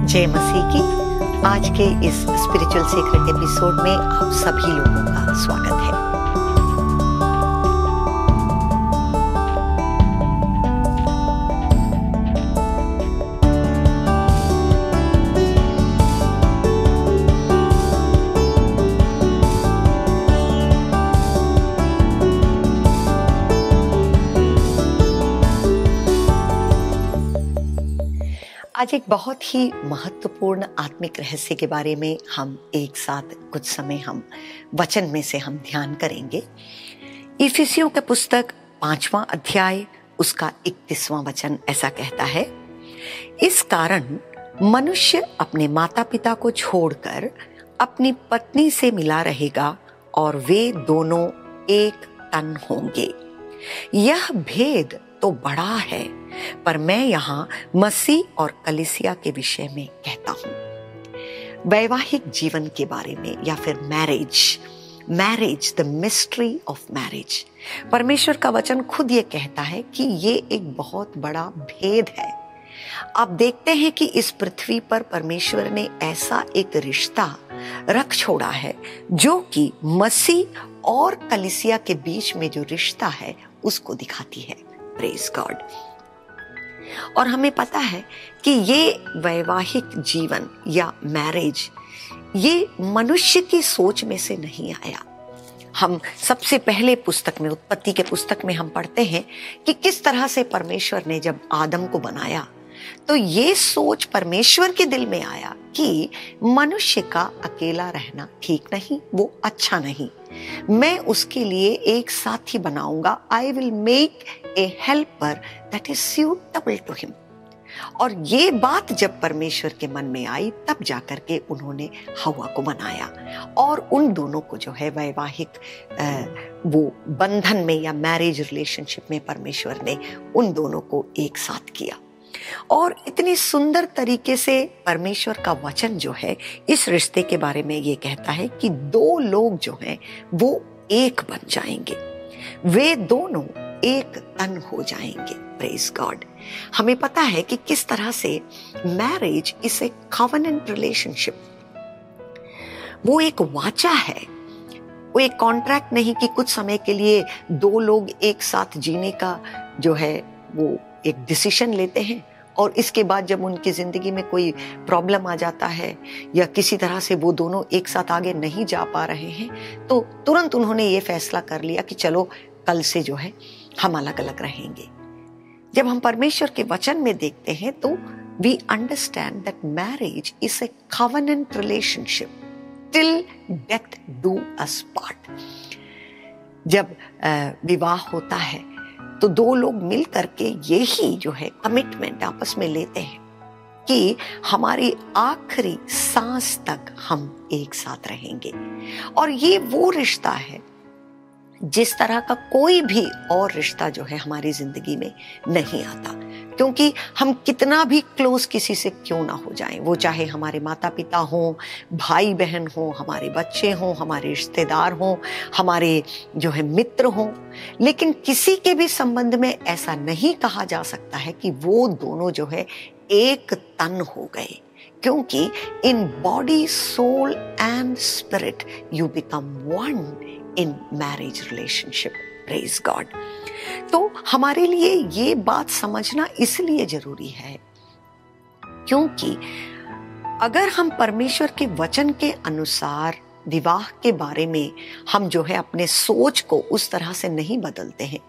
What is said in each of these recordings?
जय मसीह की। आज के इस स्पिरिचुअल सीक्रेट एपिसोड में आप सभी लोगों का स्वागत है। आज एक बहुत ही महत्वपूर्ण आत्मिक रहस्य के बारे में हम एक साथ कुछ समय हम वचन में से हम ध्यान करेंगे। इफिसियों के पुस्तक 5वां अध्याय उसका 31वां वचन ऐसा कहता है, इस कारण मनुष्य अपने माता पिता को छोड़कर अपनी पत्नी से मिला रहेगा और वे दोनों एक तन होंगे। यह भेद तो बड़ा है, पर मैं यहाँ मसीह और कलीसिया के विषय में कहता हूँ। वैवाहिक जीवन के बारे में या फिर marriage, the mystery of marriage. परमेश्वर का वचन खुद ये कहता है कि ये एक बहुत बड़ा भेद है। आप देखते हैं कि इस पृथ्वी पर परमेश्वर ने ऐसा एक रिश्ता रख छोड़ा है जो कि मसीह और कलीसिया के बीच में जो रिश्ता है उसको दिखाती है। Praise God. और हमें पता है कि ये वैवाहिक जीवन या मैरिज ये मनुष्य की सोच में से नहीं आया। हम सबसे पहले पुस्तक में, उत्पत्ति के पुस्तक में हम पढ़ते हैं कि किस तरह से परमेश्वर ने जब आदम को बनाया तो ये सोच परमेश्वर के दिल में आया कि मनुष्य का अकेला रहना ठीक नहीं, वो अच्छा नहीं। मैं उसके लिए एक साथी बनाऊंगा। I will make a helper that is suitable to him. और ये बात जब परमेश्वर के मन में आई तब जाकर के उन्होंने हवा को बनाया और उन दोनों को जो है वैवाहिक वो बंधन में या मैरिज रिलेशनशिप में परमेश्वर ने उन दोनों को एक साथ किया। और इतनी सुंदर तरीके से परमेश्वर का वचन जो है इस रिश्ते के बारे में ये कहता है कि दो लोग जो हैं वो एक बन जाएंगे, वे दोनों एक तन हो जाएंगे। Praise God. हमें पता है कि किस तरह से marriage is a covenant relationship. वो एक वाचा है, वो एक कॉन्ट्रैक्ट नहीं कि कुछ समय के लिए दो लोग एक साथ जीने का जो है वो एक डिसीजन लेते हैं और इसके बाद जब उनकी जिंदगी में कोई प्रॉब्लम आ जाता है या किसी तरह से वो दोनों एक साथ आगे नहीं जा पा रहे हैं तो तुरंत उन्होंने ये फैसला कर लिया कि चलो कल से जो है हम अलग अलग रहेंगे। जब हम परमेश्वर के वचन में देखते हैं तो we understand that marriage is a covenant relationship till death do us part. जब विवाह होता है तो दो लोग मिल करके यही जो है कमिटमेंट आपस में लेते हैं कि हमारी आखिरी सांस तक हम एक साथ रहेंगे। और ये वो रिश्ता है जिस तरह का कोई भी और रिश्ता जो है हमारी जिंदगी में नहीं आता, क्योंकि हम कितना भी क्लोज किसी से क्यों ना हो जाएं, वो चाहे हमारे माता पिता हों, भाई बहन हों, हमारे बच्चे हों, हमारे रिश्तेदार हों, हमारे जो है मित्र हों, लेकिन किसी के भी संबंध में ऐसा नहीं कहा जा सकता है कि वो दोनों जो है एक तन हो गए, क्योंकि in body, soul and spirit you become one in marriage relationship. Praise God. तो हमारे लिए ये बात समझना इसलिए जरूरी है क्योंकि अगर हम परमेश्वर के वचन के अनुसार विवाह के बारे में हम जो है अपने सोच को उस तरह से नहीं बदलते हैं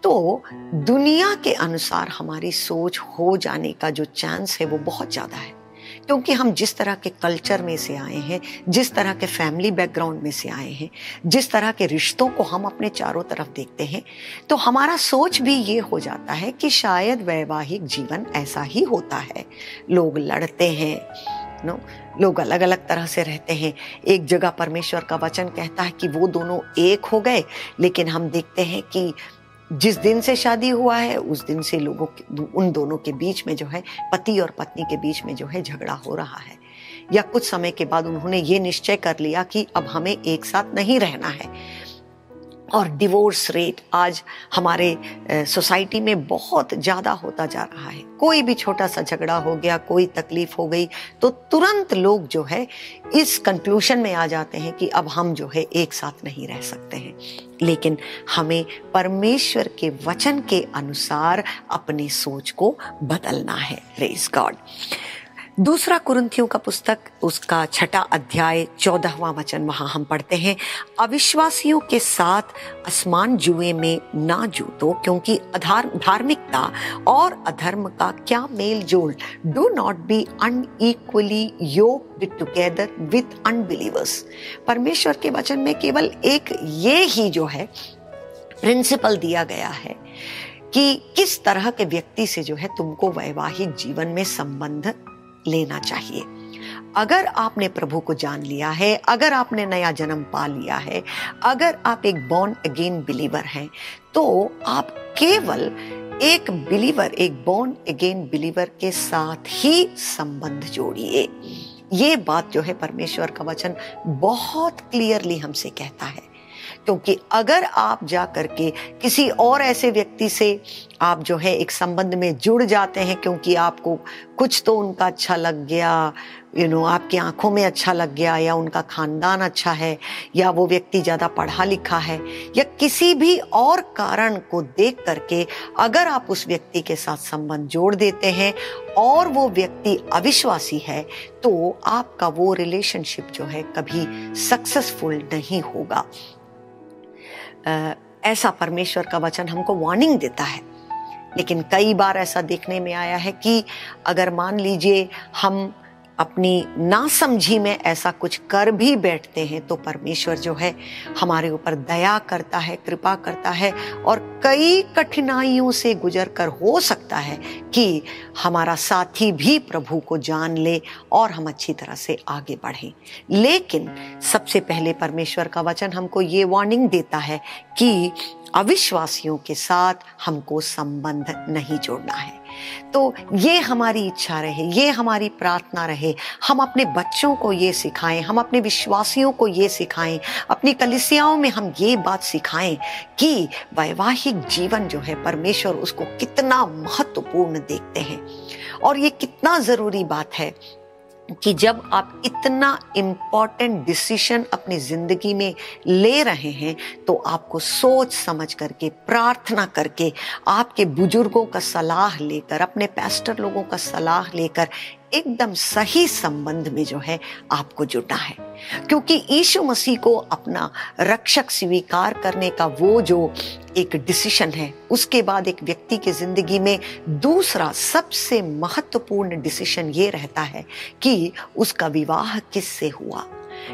तो दुनिया के अनुसार हमारी सोच हो जाने का जो चांस है वो बहुत ज्यादा है। क्योंकि हम जिस तरह के कल्चर में से आए हैं, जिस तरह के फैमिली बैकग्राउंड में से आए हैं, जिस तरह के रिश्तों को हम अपने चारों तरफ देखते हैं तो हमारा सोच भी ये हो जाता है कि शायद वैवाहिक जीवन ऐसा ही होता है। लोग लड़ते हैं, लोग अलग अलग तरह से रहते हैं। एक जगह परमेश्वर का वचन कहता है कि वो दोनों एक हो गए, लेकिन हम देखते हैं कि जिस दिन से शादी हुआ है उस दिन से उन दोनों के बीच में जो है पति और पत्नी के बीच में जो है झगड़ा हो रहा है, या कुछ समय के बाद उन्होंने ये निश्चय कर लिया कि अब हमें एक साथ नहीं रहना है। और डिवोर्स रेट आज हमारे सोसाइटी में बहुत ज़्यादा होता जा रहा है। कोई भी छोटा सा झगड़ा हो गया, कोई तकलीफ हो गई, तो तुरंत लोग जो है इस कंक्लूजन में आ जाते हैं कि अब हम जो है एक साथ नहीं रह सकते हैं। लेकिन हमें परमेश्वर के वचन के अनुसार अपनी सोच को बदलना है। Praise God. दूसरा कुरिन्थियों का पुस्तक, उसका 6 अध्याय 14वां वचन, वहां हम पढ़ते हैं, अविश्वासियों के साथ असमान जुए में ना जूतो, क्योंकि धार्मिकता और अधर्म का क्या मेल जोल। Do not be unequally yoked together with unbelievers. परमेश्वर के वचन में केवल एक ये ही जो है प्रिंसिपल दिया गया है कि किस तरह के व्यक्ति से जो है तुमको वैवाहिक जीवन में संबंध लेना चाहिए। अगर आपने प्रभु को जान लिया है, अगर आपने नया जन्म पा लिया है, अगर आप एक बॉर्न अगेन बिलीवर हैं, तो आप केवल एक बिलीवर, एक बॉर्न अगेन बिलीवर के साथ ही संबंध जोड़िए। ये बात जो है परमेश्वर का वचन बहुत क्लियरली हमसे कहता है। क्योंकि अगर आप जा करके किसी और ऐसे व्यक्ति से आप जो है एक संबंध में जुड़ जाते हैं, क्योंकि आपको कुछ तो उनका अच्छा लग गया, आपकी आंखों में अच्छा लग गया, या उनका खानदान अच्छा है, या वो व्यक्ति ज्यादा पढ़ा लिखा है, या किसी भी और कारण को देख करके अगर आप उस व्यक्ति के साथ संबंध जोड़ देते हैं और वो व्यक्ति अविश्वासी है, तो आपका वो रिलेशनशिप जो है कभी सक्सेसफुल नहीं होगा। ऐसा परमेश्वर का वचन हमको वार्निंग देता है। लेकिन कई बार ऐसा देखने में आया है कि अगर मान लीजिए हम अपनी नासमझी में ऐसा कुछ कर भी बैठते हैं, तो परमेश्वर जो है हमारे ऊपर दया करता है, कृपा करता है, और कई कठिनाइयों से गुजरकर हो सकता है कि हमारा साथी भी प्रभु को जान ले और हम अच्छी तरह से आगे बढ़ें। लेकिन सबसे पहले परमेश्वर का वचन हमको ये वार्निंग देता है कि अविश्वासियों के साथ हमको संबंध नहीं जोड़ना है। तो ये हमारी इच्छा रहे, ये हमारी प्रार्थना रहे, हम अपने बच्चों को ये सिखाएं, हम अपने विश्वासियों को ये सिखाएं, अपनी कलीसियाओं में हम ये बात सिखाएं कि वैवाहिक जीवन जो है परमेश्वर उसको कितना महत्वपूर्ण देखते हैं। और ये कितना जरूरी बात है कि जब आप इतना इम्पोर्टेंट डिसीजन अपनी जिंदगी में ले रहे हैं, तो आपको सोच समझ करके, प्रार्थना करके, आपके बुजुर्गों का सलाह लेकर, अपने पास्टर लोगों का सलाह लेकर एकदम सही संबंध में जो है आपको जुड़ना है। क्योंकि यीशु मसीह को अपना रक्षक स्वीकार करने का वो जो एक डिसीजन है, उसके बाद एक व्यक्ति की जिंदगी में दूसरा सबसे महत्वपूर्ण डिसीजन ये रहता है कि उसका विवाह किससे हुआ।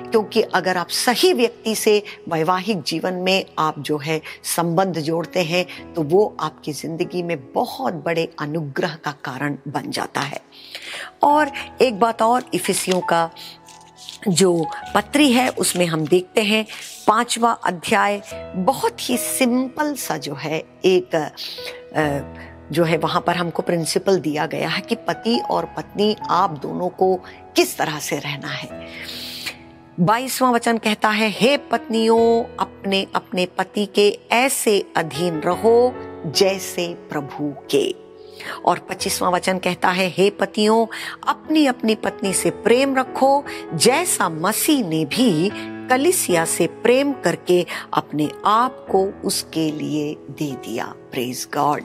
क्योंकि अगर आप सही व्यक्ति से वैवाहिक जीवन में आप जो है संबंध जोड़ते हैं, तो वो आपकी जिंदगी में बहुत बड़े अनुग्रह का कारण बन जाता है। और एक बात और, इफिसियों का जो पत्री है उसमें हम देखते हैं 5वां अध्याय, बहुत ही सिंपल सा जो है एक जो है वहां पर हमको प्रिंसिपल दिया गया है कि पति और पत्नी आप दोनों को किस तरह से रहना है। 22वां वचन कहता है, हे पत्नियों अपने अपने पति के ऐसे अधीन रहो जैसे प्रभु के। और 25वां वचन कहता है, हे पतियों अपनी अपनी पत्नी से प्रेम रखो जैसा मसीह ने भी कलीसिया से प्रेम करके अपने आप को उसके लिए दे दिया। Praise God.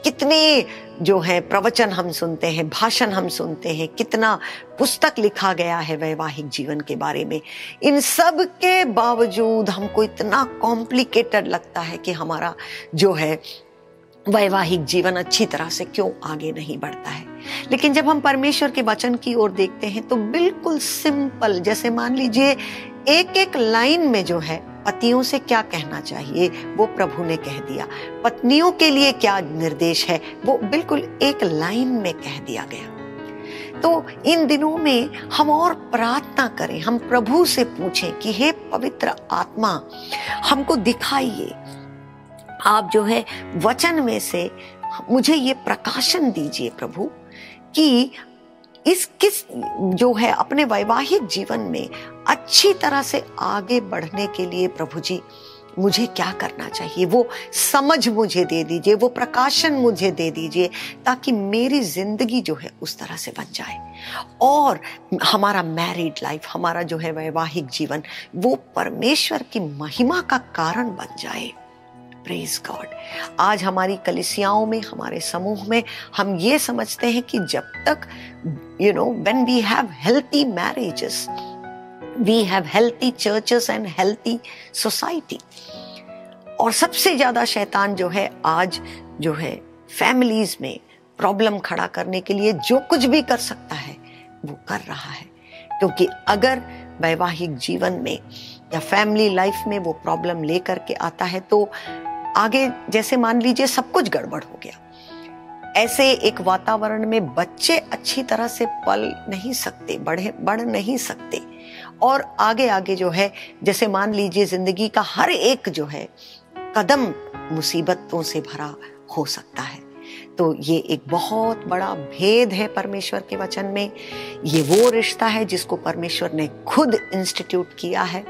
कितने जो है प्रवचन हम सुनते हैं, भाषण हम सुनते हैं, कितना पुस्तक लिखा गया है वैवाहिक जीवन के बारे में। इन सब के बावजूद हमको इतना कॉम्प्लिकेटेड लगता है कि हमारा जो है वैवाहिक जीवन अच्छी तरह से क्यों आगे नहीं बढ़ता है। लेकिन जब हम परमेश्वर के वचन की ओर देखते हैं तो बिल्कुल सिंपल, जैसे मान लीजिए एक एक लाइन में जो है पतियों से क्या कहना चाहिए वो प्रभु ने कह दिया, पत्नियों के लिए क्या निर्देश है वो बिल्कुल एक लाइन में कह दिया गया। तो इन दिनों में हम और प्रार्थना करें, हम प्रभु से पूछें कि हे पवित्र आत्मा हमको दिखाइए, आप जो है वचन में से मुझे ये प्रकाशन दीजिए प्रभु कि किस जो है अपने वैवाहिक जीवन में अच्छी तरह से आगे बढ़ने के लिए प्रभु जी मुझे क्या करना चाहिए, वो समझ मुझे दे दीजिए, वो प्रकाशन मुझे दे दीजिए, ताकि मेरी जिंदगी जो है उस तरह से बन जाए और हमारा मैरिड लाइफ, हमारा जो है वैवाहिक जीवन, वो परमेश्वर की महिमा का कारण बन जाए। Praise God. आज हमारी कलीसियाओं में, हमारे समूह में हम ये समझते हैं कि जब तक when we have healthy marriages, we have healthy churches and healthy society। और सबसे ज्यादा शैतान जो है आज जो है फैमिलीज में प्रॉब्लम खड़ा करने के लिए जो कुछ भी कर सकता है वो कर रहा है। क्योंकि अगर वैवाहिक जीवन में या फैमिली लाइफ में वो प्रॉब्लम लेकर के आता है तो आगे जैसे मान लीजिए सब कुछ गड़बड़ हो गया, ऐसे एक वातावरण में बच्चे अच्छी तरह से पल नहीं सकते, बढ़ नहीं सकते, और आगे आगे जो है जैसे मान लीजिए जिंदगी का हर एक जो है कदम मुसीबतों से भरा हो सकता है। तो ये एक बहुत बड़ा भेद है परमेश्वर के वचन में। ये वो रिश्ता है जिसको परमेश्वर ने खुद इंस्टीट्यूट किया है,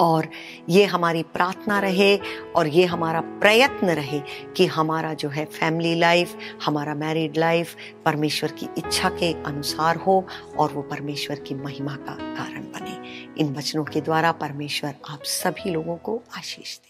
और ये हमारी प्रार्थना रहे और ये हमारा प्रयत्न रहे कि हमारा जो है फैमिली लाइफ, हमारा मैरिड लाइफ परमेश्वर की इच्छा के अनुसार हो और वो परमेश्वर की महिमा का कारण बने। इन वचनों के द्वारा परमेश्वर आप सभी लोगों को आशीष दे।